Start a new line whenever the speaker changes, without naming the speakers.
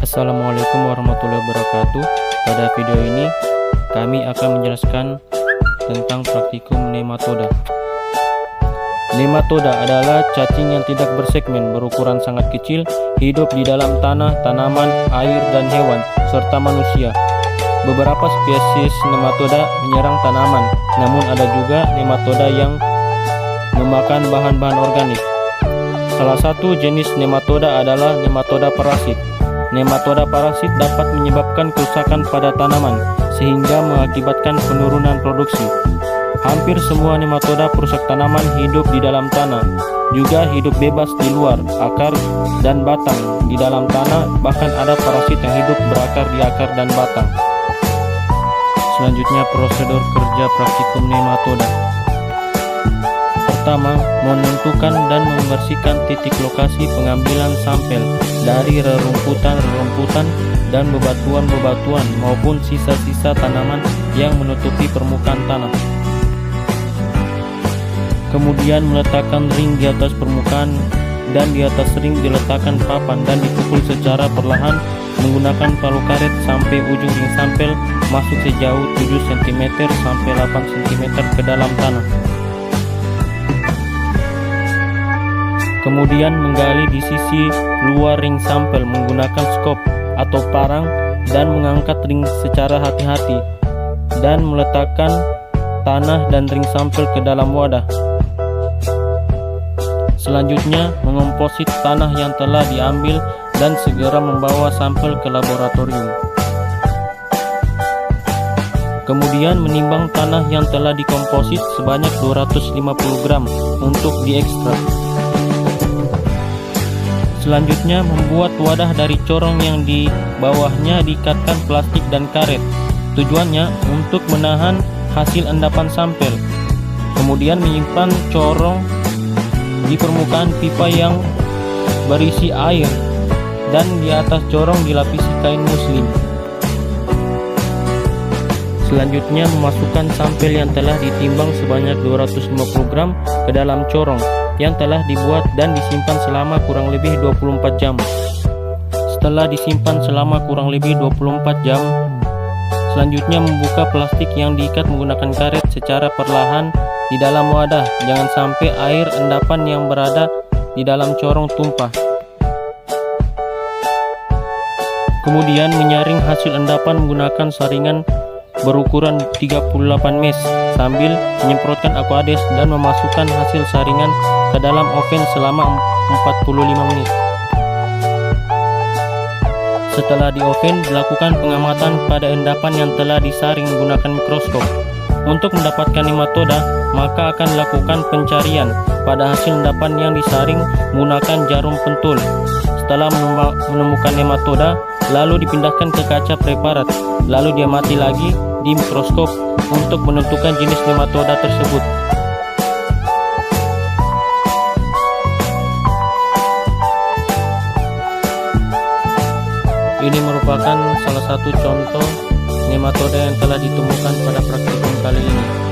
Assalamualaikum warahmatullahi wabarakatuh. Pada video ini kami akan menjelaskan tentang praktikum nematoda. Nematoda adalah cacing yang tidak bersegmen, berukuran sangat kecil, hidup di dalam tanah, tanaman, air, dan hewan, serta manusia. Beberapa spesies nematoda menyerang tanaman, namun ada juga nematoda yang memakan bahan-bahan organik. Salah satu jenis nematoda adalah nematoda parasit. Nematoda parasit dapat menyebabkan kerusakan pada tanaman, sehingga mengakibatkan penurunan produksi. Hampir semua nematoda perusak tanaman hidup di dalam tanah, juga hidup bebas di luar, akar dan batang di dalam tanah, bahkan ada parasit yang hidup berakar di akar dan batang. Selanjutnya, prosedur kerja praktikum nematoda. Pertama, menentukan dan membersihkan titik lokasi pengambilan sampel dari rerumputan dan bebatuan-bebatuan maupun sisa-sisa tanaman yang menutupi permukaan tanah. Kemudian meletakkan ring di atas permukaan, dan di atas ring diletakkan papan dan dipukul secara perlahan menggunakan palu karet sampai ujung ring sampel masuk sejauh 7 cm sampai 8 cm ke dalam tanah. Kemudian menggali di sisi luar ring sampel menggunakan skop atau parang dan mengangkat ring secara hati-hati dan meletakkan tanah dan ring sampel ke dalam wadah. Selanjutnya, mengomposit tanah yang telah diambil dan segera membawa sampel ke laboratorium. Kemudian menimbang tanah yang telah dikomposit sebanyak 250 gram untuk diekstrak. Selanjutnya, membuat wadah dari corong yang di bawahnya diikatkan plastik dan karet. Tujuannya untuk menahan hasil endapan sampel. Kemudian menyimpan corong di permukaan pipa yang berisi air, dan di atas corong dilapisi kain muslin. Selanjutnya, memasukkan sampel yang telah ditimbang sebanyak 250 gram ke dalam corong yang telah dibuat dan disimpan selama kurang lebih 24 jam. Setelah disimpan selama kurang lebih 24 jam, selanjutnya membuka plastik yang diikat menggunakan karet secara perlahan di dalam wadah. Jangan sampai air endapan yang berada di dalam corong tumpah. Kemudian menyaring hasil endapan menggunakan saringan berukuran 38 mesh sambil menyemprotkan aquades dan memasukkan hasil saringan ke dalam oven selama 45 menit. Setelah di oven, dilakukan pengamatan pada endapan yang telah disaring menggunakan mikroskop. Untuk mendapatkan nematoda, maka akan dilakukan pencarian pada hasil endapan yang disaring menggunakan jarum pentul. Setelah menemukan nematoda, lalu dipindahkan ke kaca preparat, lalu diamati lagi di mikroskop untuk menentukan jenis nematoda tersebut. Ini merupakan salah satu contoh nematoda yang telah ditemukan pada praktikum kali ini.